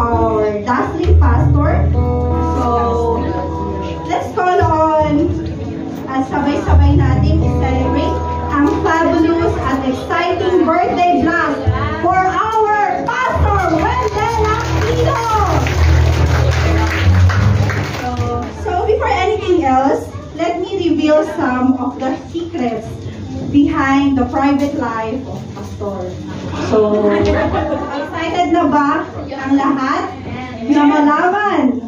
our dazzling pastor. So, let's call on at sabay-sabay natin i-celebrate ang fabulous at exciting birthday blast for our pastor, Wendell Aquino! So, before anything else, let me reveal some of the secrets behind the private life of pastor. So, excited na ba ang lahat na malaman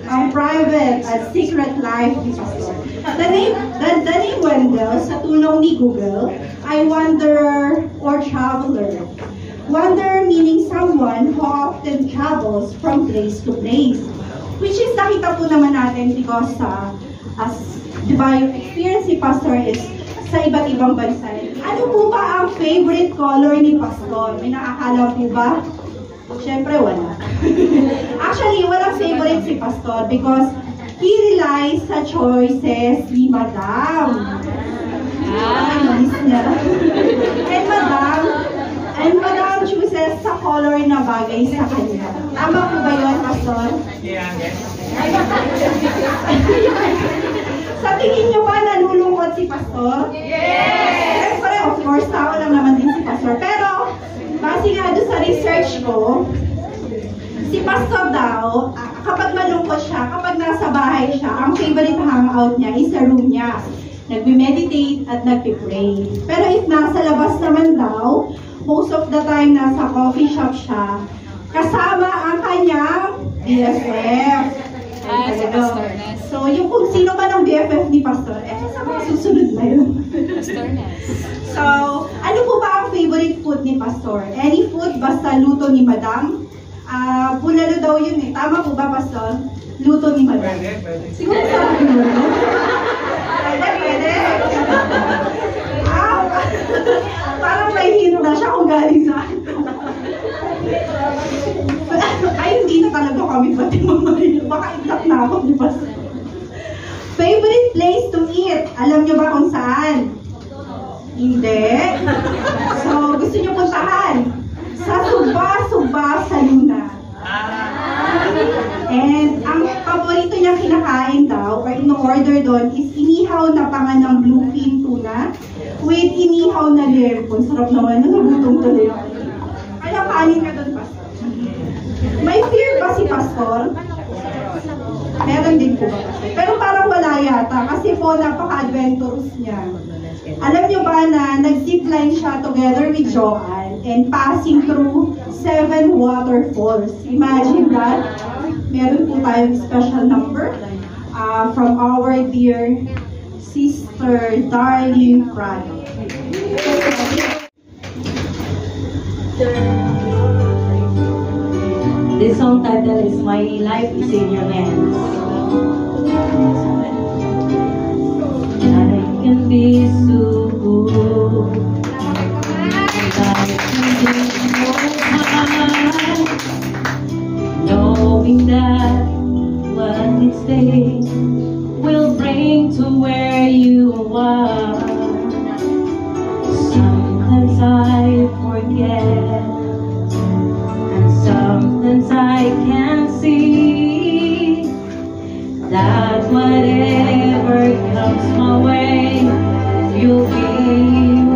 ang private at secret life ni pastor? The name Wendell, sa tulong ni Google, ay wanderer or traveler. Wander meaning someone who often travels from place to place. Which is nakita po naman natin because diba, yung experience ni pastor is sa iba't ibang bansa. Ano po ba ang favorite color ni pastor? May nakakala po ba? Siyempre wala. Actually, walang favorite si pastor because he relies sa choices ni Madam. And Madam chooses sa color na bagay sa kanya. Tama po ba yun, pastor? Yeah, yes. Sa tingin niyo ba nalulungkot si pastor? Yes! Siyempre, of course, tao lang naman din si pastor. Pero, base nga doon sa research ko, si pastor daw, kapag malungkot siya, kapag nasa bahay siya, ang favorite hangout niya is sa room niya. Nagme-meditate at nagpe-pray. Pero if nasa labas naman daw, most of the time nasa coffee shop siya, kasama ang kanyang BFF. So, yung kung sino man ang BFF ni pastor, sa mga susunod na yun. So, ano po ba ang favorite food ni pastor? Any food, basta luto ni Madam? Bulalo daw yun eh. Tama po ba, pastor? Luto ni Madam. Pwede. Siguro sa akin mo. Pwede. Parang may hint na siya kung galing sa akin. Ay, hindi na talaga kami pati mamaya. Baka itlak na ako, di ba? Favorite place to eat? Alam niyo ba kung saan? Hindi. So, gusto niyo puntahan? Sa Suba sa Luna. And ang paborito niya kinakain daw, or in-order doon, is inihaw na pangan ng bluefin tuna with inihaw na lirpon. Sarap naman, nagutong tuloy ako. Kaya kanin ka doon, pastor. May fear ba si pastor? Meron din po ba? Pero parang wala yata kasi po napaka-adventurous niya. Alam niyo ba na nag-zipline siya together with Joanne and passing through 7 waterfalls? Imagine that. Meron po tayong special number from our dear sister Darlene Prado. This song title is My Life is in Your Hands. I can be so good. I can be so high. Knowing that what it takes will bring to where you are. Sometimes I forget. Sometimes I can see that whatever comes my way, you'll be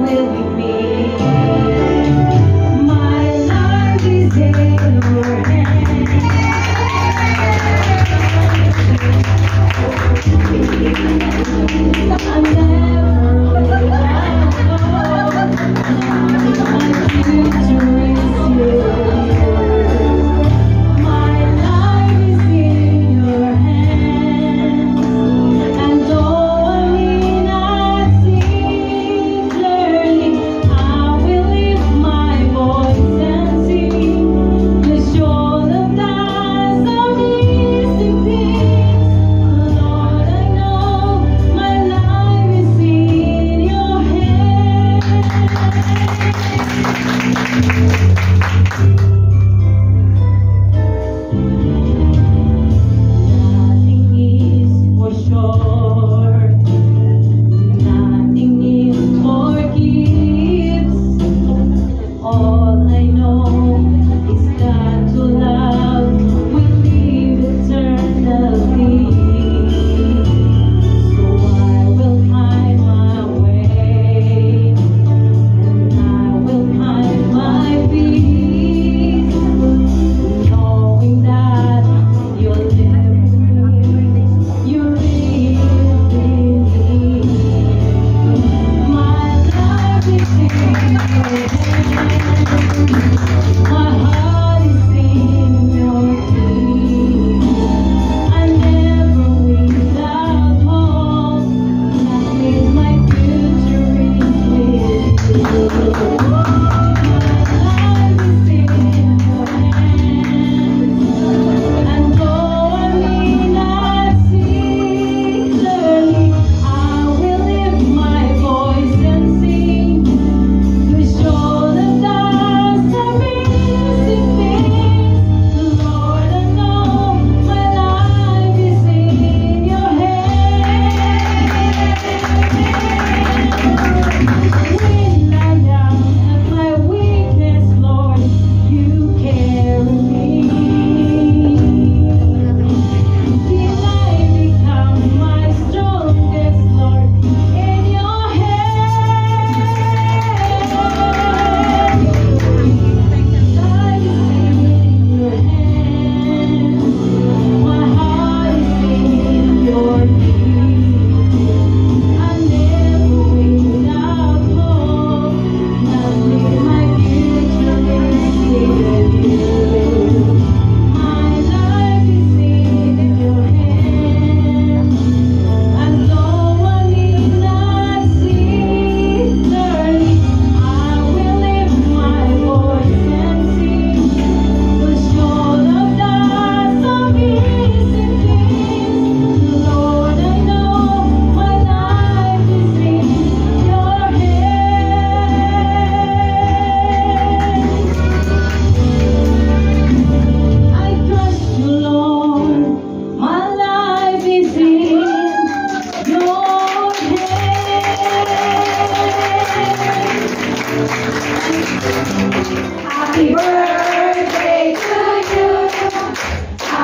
with me. My life is in your hands. I'm never alone. My future is yours.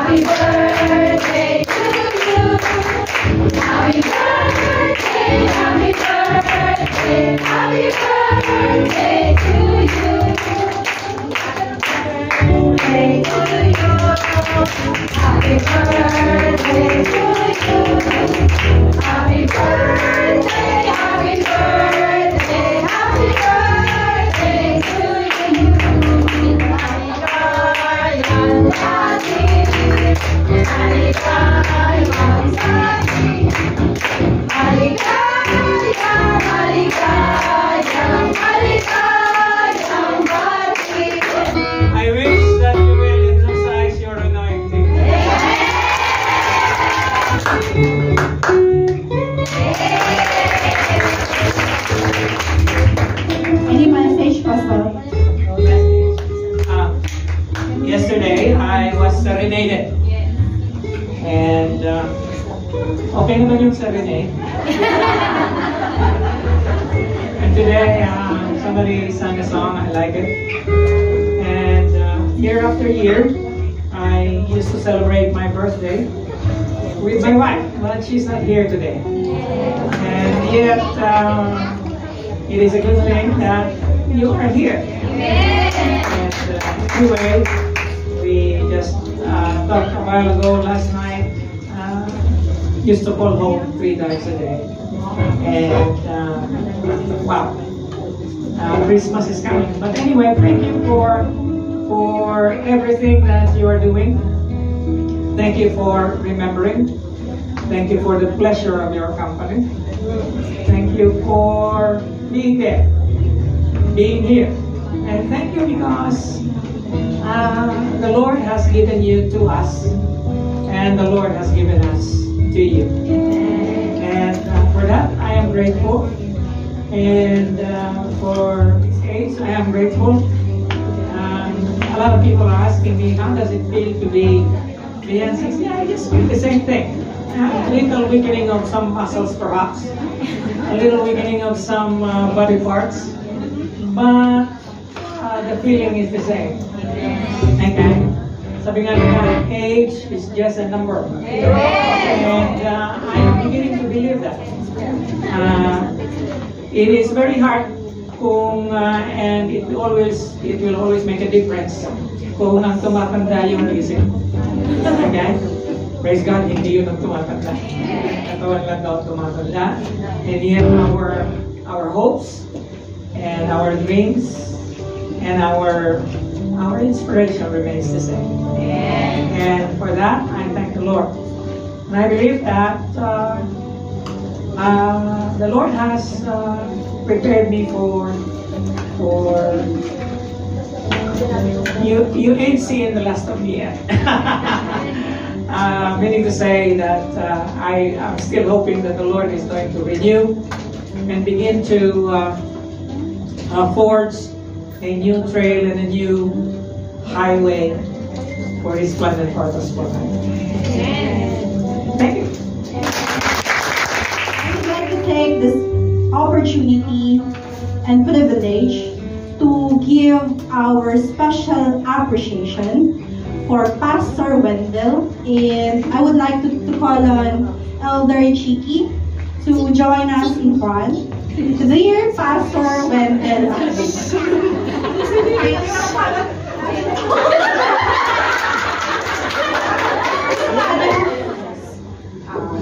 Happy birthday to you. Happy birthday, happy birthday, happy birthday to you. Happy birthday to you. Happy birthday to you. Happy birthday, happy birthday, happy birthday to you. I wish that you will exercise your anointing. Any message, Pastor? Yesterday, I was serenaded. And okay naman yung serenade. And today, somebody sang a song, I like it. And year after year, I used to celebrate my birthday with my wife, but she's not here today. And yet, it is a good thing that you are here. And anyway, we just talked a while ago last night. Used to call home 3 times a day. And wow, Christmas is coming. But anyway, thank you for everything that you are doing. Thank you for remembering. Thank you for the pleasure of your company. Thank you for being there, being here. And thank you because the Lord has given you to us, and the Lord has given us to you. And for that, I am grateful. And for this age, I am grateful. A lot of people are asking me, how does it feel to be beyond 60? Yeah, I just feel the same thing. A little weakening of some muscles, perhaps. A little weakening of some body parts. But the feeling is the same. Okay? Sabi nga nila, age is just a number. And I'm beginning to believe that. It is very hard kung, and it will always make a difference kung ang tumatanda yung isip. Okay? Praise God, hindi yun ang tumatanda. Katawan lang daw tumatanda. And yet our hopes and our dreams and our inspiration remains the same. And for that, I thank the Lord. And I believe that the Lord has prepared me for you ain't seeing the last of me yet. Meaning to say that I am still hoping that the Lord is going to renew and begin to forge a new trail and a new highway for His plan and purpose for life. Thank you. I would like to take this opportunity and privilege to give our special appreciation for Pastor Wendell, and I would like to call on Elder Chiki to join us in front. Dear Pastor Wendell,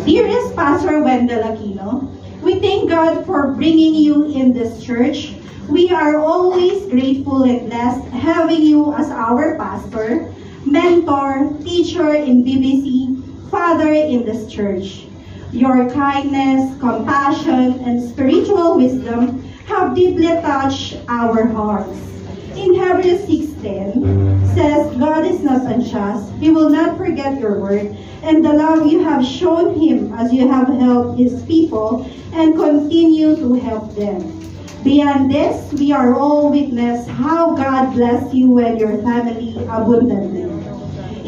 dearest Pastor Wendell Aquino, we thank God for bringing you in this church. We are always grateful and blessed having you as our pastor, mentor, teacher in BBC, father in this church. Your kindness, compassion, and spiritual wisdom have deeply touched our hearts. In Hebrews 6:10 says, God is not unjust. He will not forget your word and the love you have shown Him as you have helped His people and continue to help them. Beyond this, we are all witness how God blessed you and your family abundantly.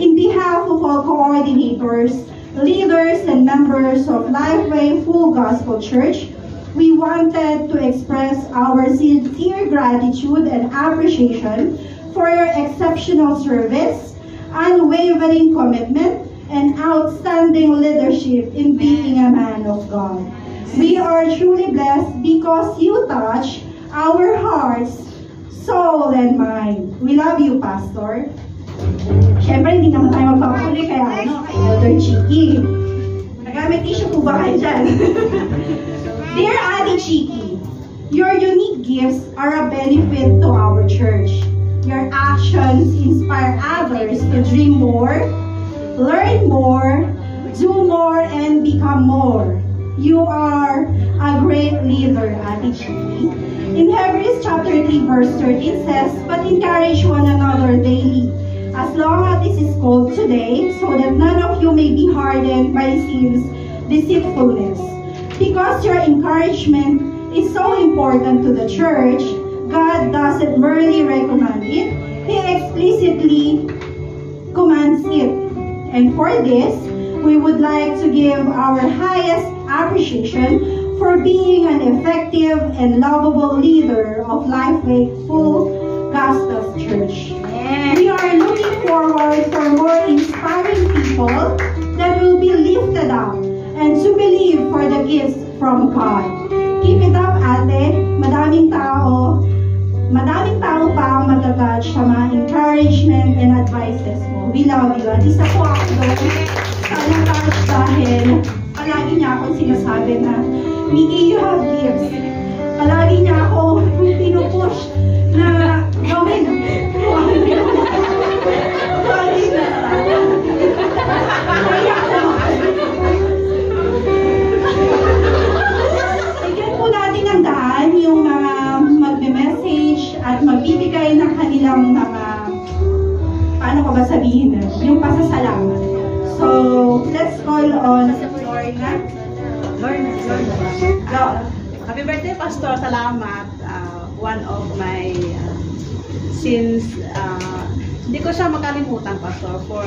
In behalf of all coordinators, leaders, and members of Lifeway Full Gospel Church, we wanted to express our sincere gratitude and appreciation for your exceptional service, unwavering commitment, and outstanding leadership in being a man of God. We are truly blessed because you touch our hearts, soul, and mind. We love you, Pastor. Siyempre, hindi naman tayo magpapuli kaya kay Elder Chiki. Nagamit tissue po ba kayo dyan? Dear Ate Chiki, your unique gifts are a benefit to our church. Your actions inspire others to dream more, learn more, do more, and become more. You are a great leader, Ate Chiki. In Hebrews chapter 3 verse 13 says, "But encourage one another daily, as long as this is called today, so that none of you may be hardened by sin's deceitfulness." Because your encouragement is so important to the church, God doesn't merely recommend it, He explicitly commands it. And for this, we would like to give our highest appreciation for being an effective and lovable leader of Lifeway Full Gospel Church. We are looking forward for more inspiring people that will be lifted up and to believe for the gifts from God. Keep it up, ate. Madaming tao pa ang matatouch sa mga encouragement and advices mo. We love you. At isa po ako doon sa natouch dahil palagi niya akong sinasabi na, Miki, you have gifts. Palagi niya ako pinupush na gawin. Bigyan po natin ang daan yung mga magme-message at magbibigay ng kanilang mga, paano ko ba sabihin na, yung pasasalamat. So, let's call on Lorna. Happy birthday, Pastor. Salamat. One of my since hindi ko siya makalimutan, Pastor, for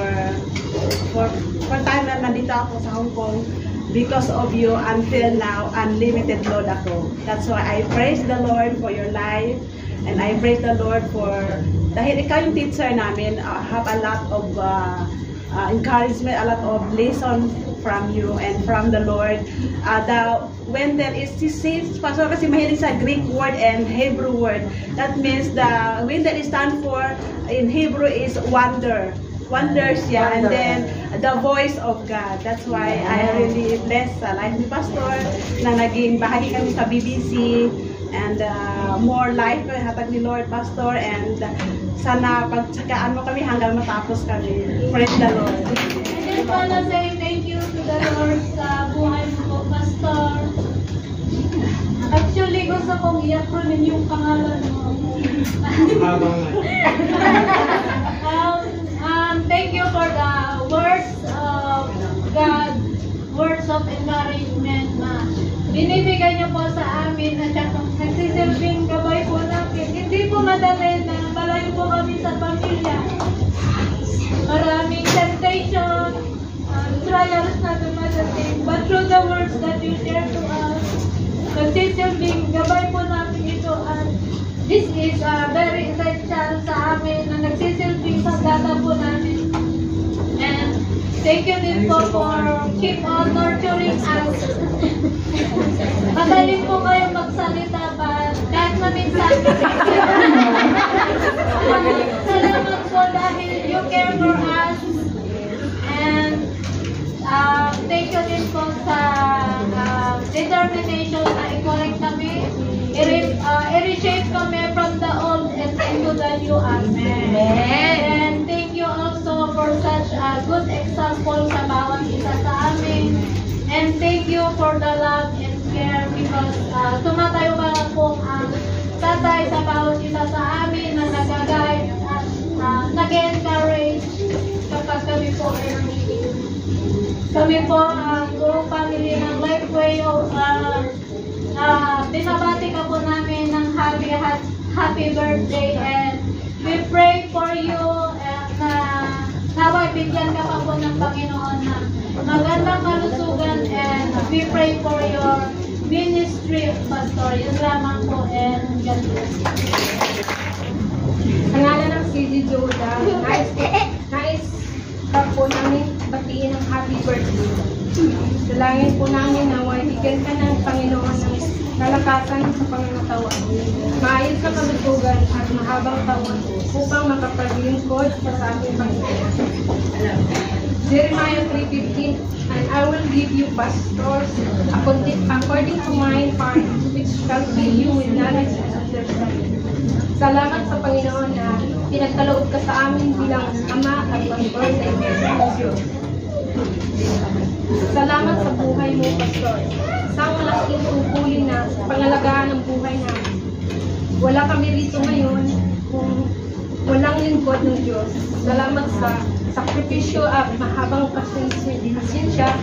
time na nandito ako sa Hong Kong. Because of you, until now, unlimited load ako. That's why I praise the Lord for your life. And I praise the Lord for, dahil ikaw yung teacher namin, have a lot of encouragement, a lot of lessons from you and from the Lord. When there is this, Pastor, kasi mahilig sa Greek word and Hebrew word. That means when there is stand for, in Hebrew is wonder. Wonders, yeah, and then the voice of God. That's why I really bless life ni Pastor na naging bahagi kami sa BBC and more life hatag ni Lord, Pastor, and sana pagtsagaan mo kami hanggang matapos kami. Praise the Lord. I just wanna say thank you to the Lord sa buhay mo, Pastor. Actually, gusto kong i-acronym yung pangalan mo. Thank you for the words of God, words of encouragement na binibigay niyo po sa amin at nagsisilbing gabay po natin. Hindi po madali na malayo po kami sa pamilya. Maraming temptation, trials na dumadating. But through the words that you share to us, nagsisilbing gabay po natin ito at this is very essential sa amin na nagsisilbing sa data po namin. And thank you din po for keep on nurturing us. Magaling po kayo magsalita pa kahit na minsan. Salamat po dahil you care for us. And thank you din po sa determination na i-correct kami. I-reshape kami from the old and into the new. Amen. And thank you also for such a good example sa bawat isa sa amin. And thank you for the love and care because tumatayo ba pong tatay sa bawat isa sa amin na nag-guide at nag-encourage kapag kami po ay kami po ang buong family ng Lifeway. Binabati ka po namin ng happy birthday and we pray for you and naway bigyan ka pa po ng Panginoon na magandang kalusugan and we pray for your ministry, Pastor. Yun lamang po and God bless you. Pangalan ng CG Joda. Nais pa po namin batiin ang happy birthday. Dalangin po namin na bigyan ka ng Panginoon ng kalakasan sa pangangatawan, maayos na kalusugan at mahabang taon upang makapaglingkod sa ating Panginoon. Jeremiah 3:15, and I will give you pastors according to my heart, which shall fill you with knowledge and understanding. Salamat sa Panginoon na pinagkaloob ka sa amin bilang ama at pastor sa Diyos. Salamat sa buhay mo, Pastor. Isang malaking tungkulin na pangalagaan ng buhay namin. Wala kami rito ngayon kung walang lingkod ng Diyos. Salamat sa sakripisyo at mahabang pasensya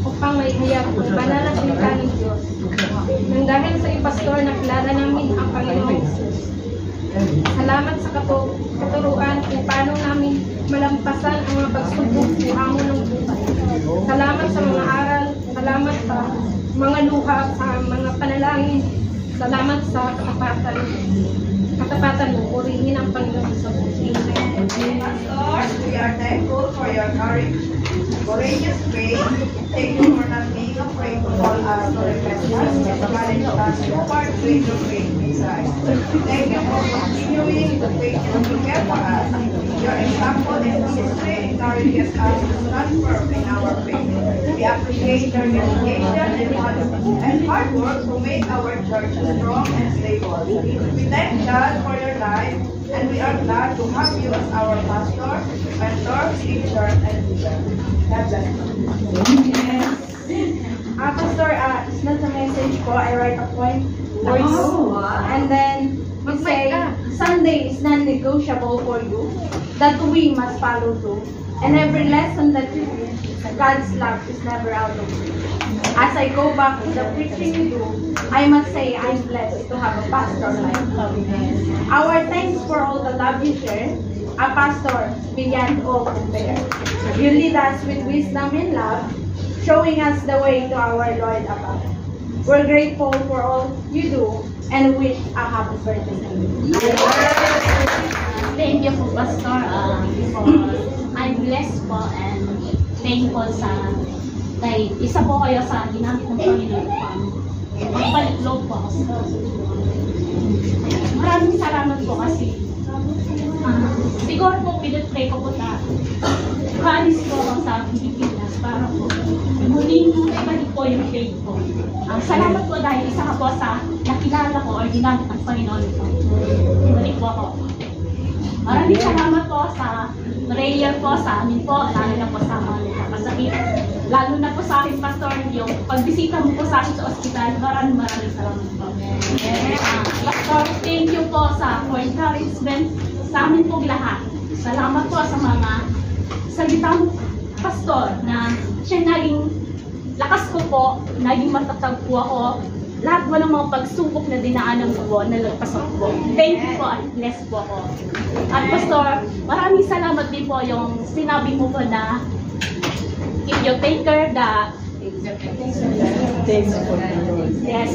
upang maihayag ang banal na salita ng Diyos. Nang dahil sa ipastor, nakilala namin ang Panginoong Jesus. Salamat sa katuruan kung paano namin malampasan ang mga pagsubok o hamon ng buhay. Salamat sa mga aral, salamat sa mga luha, sa mga panalangin, salamat sa katapatan mo. Purihin ang Panginoon sa buhay. Pastor, we are thankful for your courageous faith. Thank you for not being afraid to call us to request us and encourage us to participate your faith in Christ. Thank you for continuing to faithfully care for us. Your example and ministry encourages us to stand firm in our faith. We appreciate your dedication and hard work to make our church strong and stable. We thank God for your life, and we are glad to have you as our pastor, mentor, teacher, and leader. God bless you. Pastor, it's not a message ko. I write a poem for you. And then we say, Sunday is non-negotiable for you, that we must follow through. And every lesson that you do, God's love is never out of reach. As I go back to the preaching you do, I must say I'm blessed to have a pastor like you. Our thanks for all the love you share, a pastor beyond all compare. You lead us with wisdom and love, showing us the way to our Lord above. We're grateful for all you do and wish a happy birthday to you. Thank you po, Pastor. I'm blessed po and thankful sa dahil isa po kayo sa ginamit ng Panginoon magpalitlog po ako. Maraming salamat po kasi siguro po pinag-pray ko po na maalis po ako sa Pilipinas para po muling ibalik po yung faith ko. Salamat po dahil isa ka po sa nakilala ko o ginamit ng Panginoon po. Ibalik po ako. Maraming salamat po sa prayer po sa amin po, lalo na po sa mga nakakasakit. Lalo na po sa akin, Pastor, yung pagbisita mo po sa akin sa ospital, maraming salamat po. Pastor, thank you po sa encouragement sa amin po lahat. Salamat po sa mga salitang Pastor na siya naging lakas ko po, naging matatag po ako. Lahat walang mga pagsubok na dinaanan ko po, nalagpasan ko po. Thank you po at bless po ako. At Pastor, maraming salamat din po yung sinabi mo po na if you take care the yes,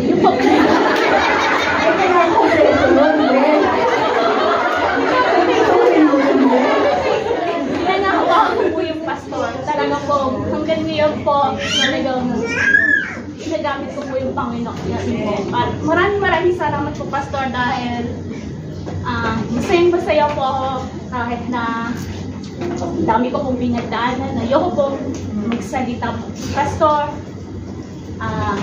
yung po. Nanahawakan ko po yung Pastor. Talaga po, hanggang ngayon po, talagang ginagamit ko po yung Panginoon. At maraming salamat po, Pastor, dahil masaya po ako kahit na dami ko pong pinagdaanan. Ayoko po magsalita po. Pastor,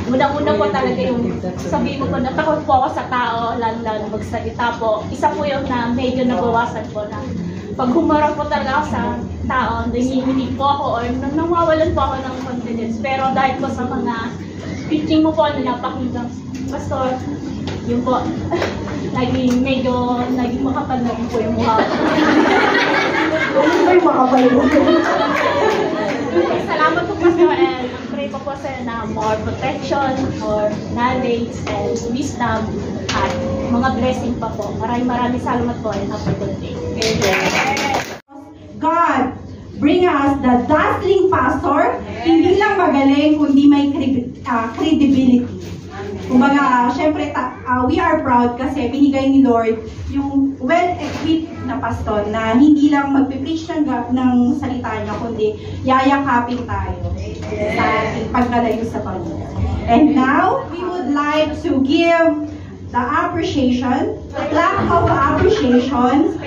unang-una po talaga yung sabihin mo po, natakot po ako sa tao, lalo magsalita po. Isa po yung na medyo nabawasan po na pag humarap po talaga sa tao, nangihinig po ako or nawawalan po ako ng confidence. Pero dahil po sa mga preaching mo po na napakinggan, Pastor, yun po, naging makapal na rin po yung mukha ko. Salamat po, Pastor, and pray po sa'yo na more protection, more knowledge, and wisdom, at mga blessing pa po. Maraming salamat po, and happy birthday. God, bring us the dazzling pastor, hindi lang magaling, kundi may credibility. Kumbaga, syempre, we are proud kasi binigay ni Lord yung well-equipped na pastor na hindi lang magpipreach ng salita niya, kundi yayakapin tayo sa ating paglalayo sa Panginoon. And now, we would like to give the appreciation, the plaque of appreciation.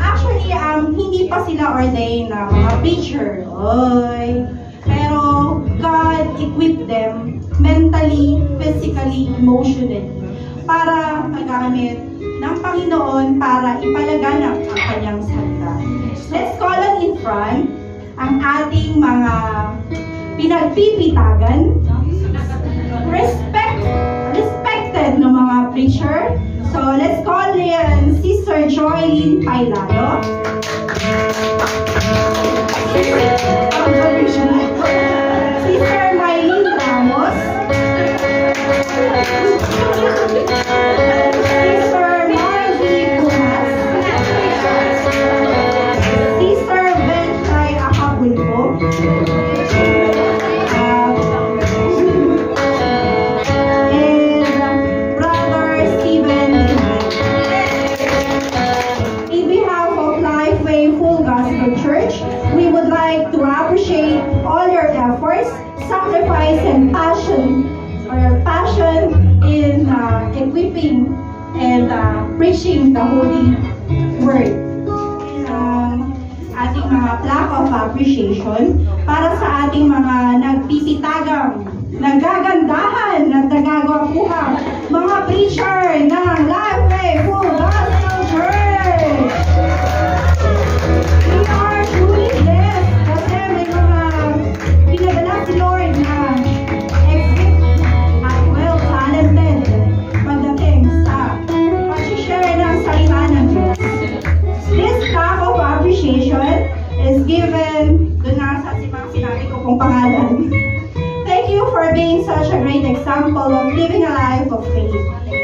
Actually, hindi pa sila ordained na mga preacher. Oy. Pero God equipped them mentally, physically, emotionally para magamit ng Panginoon para ipalaganap ang kanyang salita. Let's call on in front ang ating mga pinagpipitagan, respected ng mga preacher. So let's call in Sister Joylyn Pailado. Sister Mylene Ramos. Sister Margie Pumas. Sister Benchay Acapulco. We would like to appreciate all your efforts, sacrifice, and passion, or your passion in equipping and preaching the Holy Word. Ating mga plaque of appreciation para sa ating mga nagpipitagang, nagagandahan, nagdagagwapuhang mga preacher ng Lifeway Full Gospel Church. We are truly blessed kasi may mga pinadala si Lord na equipped at well-talented pagdating sa pag-share ng salita ng Diyos. This plaque of appreciation is given, doon nasa sinabi ko kung pangalan. Thank you for being such a great example of living a life of faith.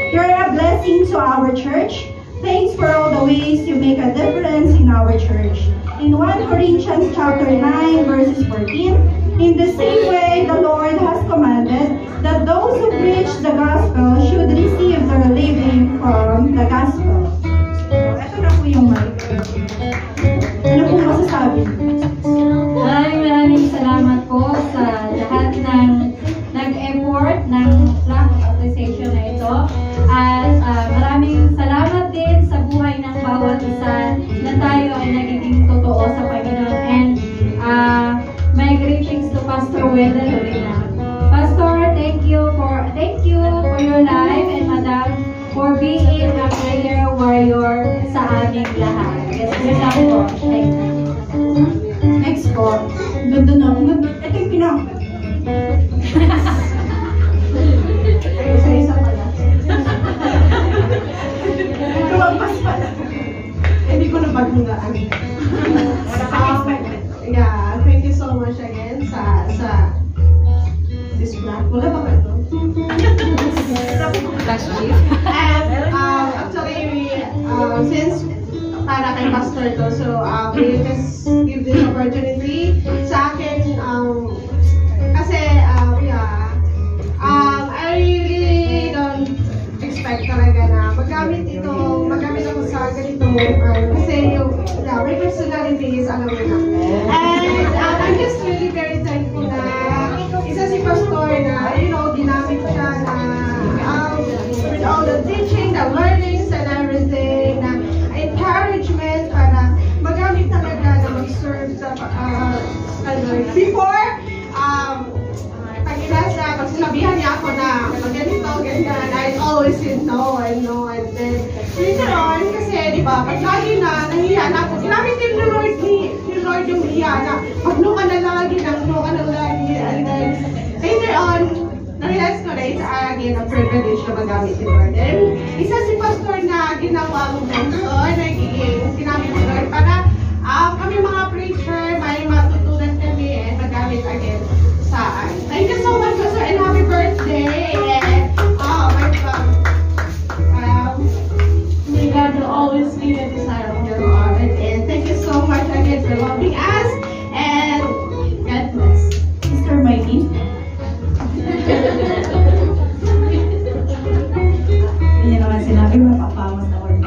You're a blessing to our church. Thanks for all the ways you make a difference in our church. In 1 Corinthians chapter 9 verses 14, in the same way the Lord has commanded that those who preach the gospel should receive their living from the gospel. Ito na po yung mic. Ano po masasabi? Maraming salamat po sa lahat ng nag-effort ng plaque of appreciation na ito. At maraming salamat din sa buhay ng bawat isa na tayo ay nagiging totoo sa Panginoon. And my greetings to Pastor Wendell Lorena. Pastor, thank you for your life, and Madam for being a prayer warrior sa aming lahat. Yes, yun lang po. Thank you. Next po. Ganda na. Ito yung pinaka. Isa-isa pala. Lumampas pala. Hindi ko na pagmulaan. Yeah, thank you so much again sa this vlog. Wala ba ba ito? And actually, since para kay Pastor to, so we just give this opportunity sa akin, kasi I really don't expect talaga na magamit ako sa ganitong kasi yung my personality is alam mo na. And I'm just really very thankful na isa si Pastor na, ginamit siya na with all the teaching, the learnings and everything, na encouragement para magamit talaga na mag-serve sa before, pag sinabihan niya ako na ganito, ganyan, I always said no, and then later on, kasi diba, pag lagi na nahiya na ako, ginamit din ni Lord yung hiya na pagno ka na lagi, and then later on, na-realize ko na it's again a privilege na magamit ni Lord. And isa si Pastor na ginawa mo Lord, nagiging sinamit ni Lord para kami mga preacher, may matutunan kami and magamit again sa akin. Thank you so much, Pastor, and happy birthday! And, my God. May God will always be the desire of your heart. And thank you so much again for loving us. And God bless. Sister Mikey. Hindi naman sinabi, mapapamos na word.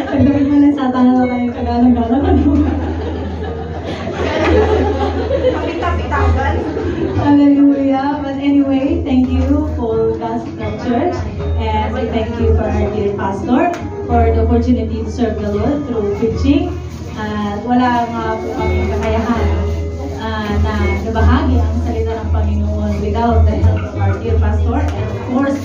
Pagdawin mo lang sa church. And we thank you for our dear pastor for the opportunity to serve the Lord through preaching. At wala nga po kami kakayahan na nabahagi ang salita ng Panginoon without the help of our dear pastor. And of course,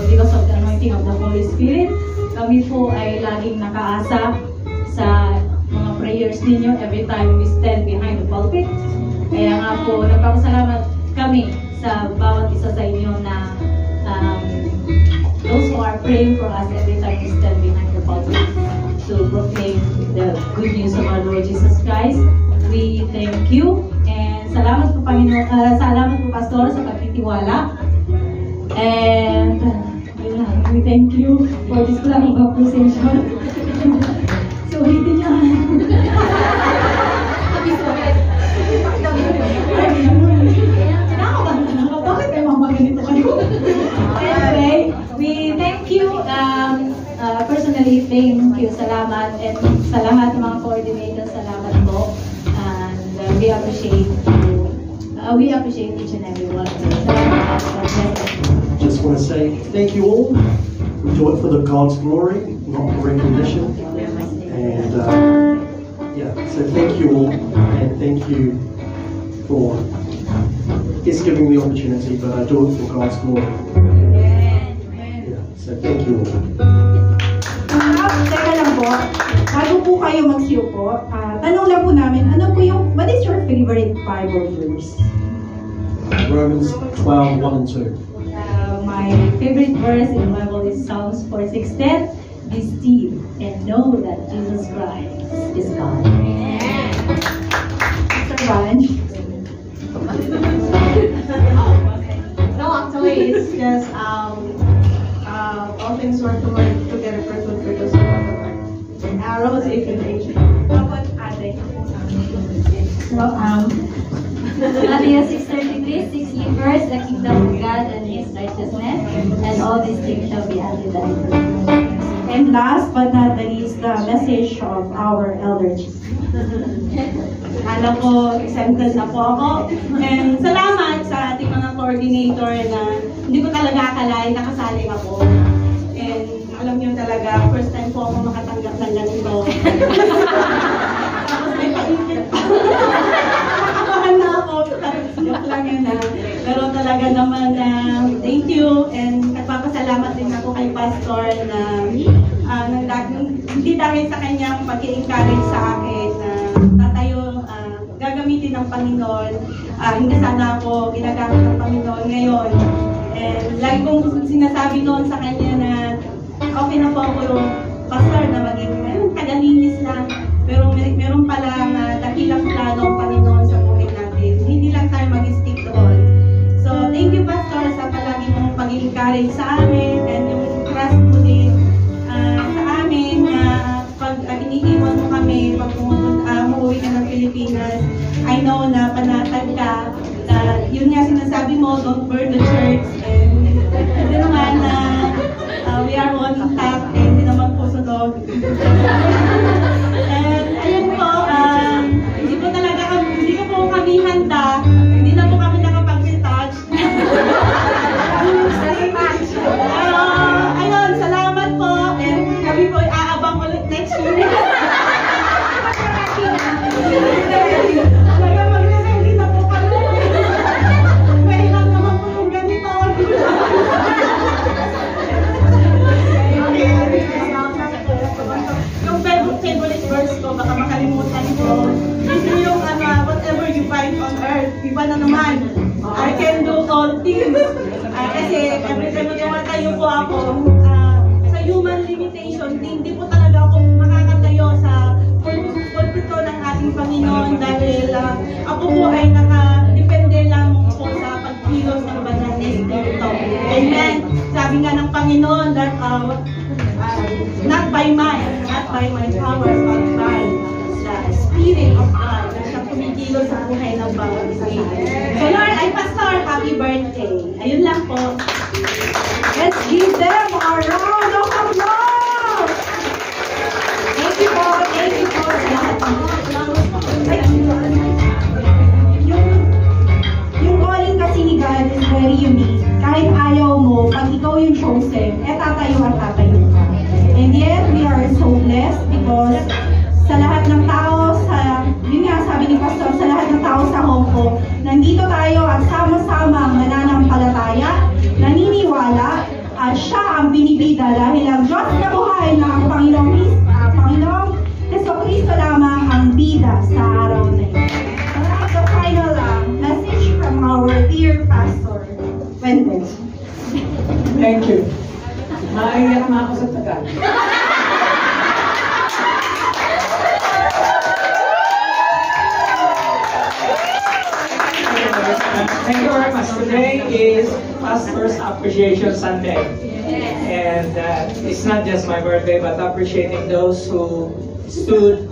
because of the anointing of the Holy Spirit, kami po ay laging nakaasa sa mga prayers ninyo every time we stand behind the pulpit. Kaya nga po, nagpapasalamat kami sa bawat isa sa inyo na those who are praying for us every time we stand behind the pulpit to proclaim the good news of our Lord Jesus Christ. We thank you and salamat po Panginoon, salamat po Pastor sa pagtitiwala. And we thank you for this plan of appreciation. So ulitin niya. Bakit kayo mamaganito kayo? Anyway, we thank you. Personally, thank you. Salamat. And sa lahat ng mga coordinators, salamat po. And we appreciate you. We appreciate each and every one. Just want to say thank you all. We do it for the God's glory, not for recognition. And yeah, so thank you all, and thank you for He's giving me the opportunity, but I do it for God's glory. Yeah, so thank you all. Teka lang po, bago po kayo magsiupo, tanong lang po namin, what is your favorite Bible verse? Romans 12, 1 and 2. My favorite verse in the Bible is Psalms 46:10. Be still and know that Jesus Christ is God. Mr. Ryan? No, actually, it's just all things work together for good for those who love the Lord. Arrows, if How about Ate? So, Matthew 6:33, seek ye first the kingdom of God and His righteousness, and all these things shall be added unto you. And last but not the least, the message of our elder chief. Alam ko, exempted na po ako. And salamat sa ating mga coordinator na hindi ko talaga akalain nakasali ako. And alam niyo talaga, first time po ako makatanggap ng ganito. Tapos may paikit pa. Nakakabahan na ako. Joke lang yun na. Pero talaga naman, thank you. And nagpapasalamat din ako kay Pastor na hindi dahil sa kanyang pag-i-encourage sa akin na tayo gagamitin ng Panginoon. Hindi sana ako ginagamit ng Panginoon ngayon. And lagi kong sinasabi noon sa kanya na okay na po ako yung pastor na maging taga-linis lang. Pero meron palang dakilang plano ang Panginoon sa buhay natin. Hindi lang tayo mag-stick doon. So, thank you Pastor sa palagi mong pag-i-encourage sa amin and yung trust mo din sa amin na pag iniiwan mo kami, pag umuwi ka ng Pilipinas, I know na panatag ka, na yun nga sinasabi mo, don't burn the church, and hindi naman na we are on top, and hindi naman po sunog. And ayun po, hindi ko po kami handa, hindi na po kami nakapag-retouch. Ayun, salamat po, and kami po ay aabang ulit next year. Mag-ready na po kami. Kailan naman po yung ganito. Yung favorite verse ko, baka makalimutan ko. Hindi yung whatever you find on earth, iba na naman. I can do all things. Kasi every time tayo po ako, sa human limitation, hindi po talaga ako makakatayo sa pulpito ng ating Panginoon dahil ako po ay nakadepende lang po sa pagkilos ng banal na Espiritu. Amen. Sabi nga ng Panginoon that not by might, not by my powers, but by the Spirit of God na siyang kumikilos sa buhay ng bawat isa. So Lord, ay Pastor, happy birthday. Ayun lang po. Let's give them a round of applause! Thank you po sa lahat. Yung calling kasi ni God is very unique. Kahit ayaw mo, binibida dahil ang Diyos na buhay na ang Panginoong Jesucristo lamang ang bida sa araw na ito. The final message from our dear Pastor Wendell. Thank you. Maiyak na ako sa tagal. Thank you very much. Today is Pastor's Appreciation Sunday. And it's not just my birthday, but appreciating those who stood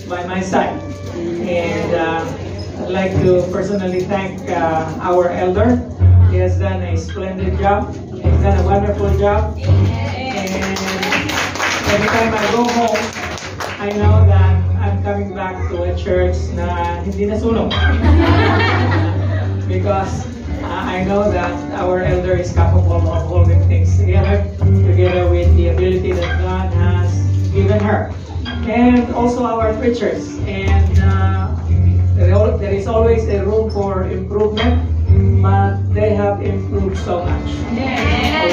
by my side. And I'd like to personally thank our elder. He has done a splendid job. He's done a wonderful job. And every time I go home, I know that I'm coming back to a church na hindi nasunog. Because I know that our elder is capable of holding things together with the ability that God has given her. And also our preachers. And there is always a room for improvement, but they have improved so much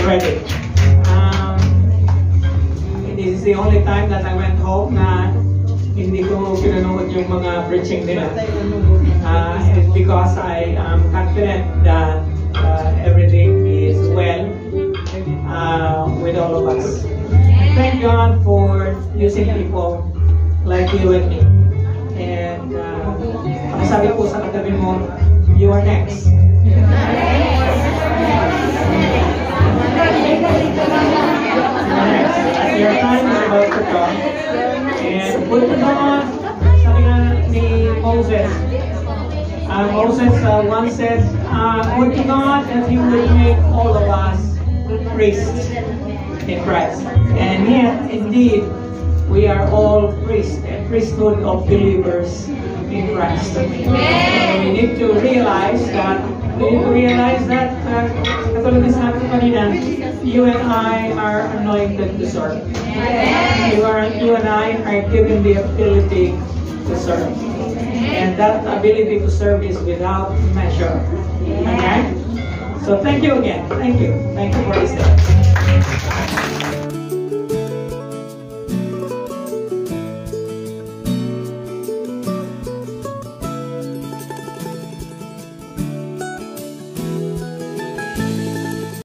already. This is the only time that I went home na hindi ko pinanood yung mga preaching nila. And because I am confident that everything is well with all of us. Thank God for using people like you and me. And sabi ko sa katabi mo, you are next. Your time is about to come. And put on, sabi nga ni Moses, Moses once said, would to God that He would make all of us priests in Christ. And yet, indeed, we are all priests, a priesthood of believers in Christ. So we need to realize that, katulad na sabi ko kanina, you and I are anointed to serve. You and I are given the ability to serve. And that ability to serve is without measure. Okay? So thank you again. Thank you. Thank you for this day.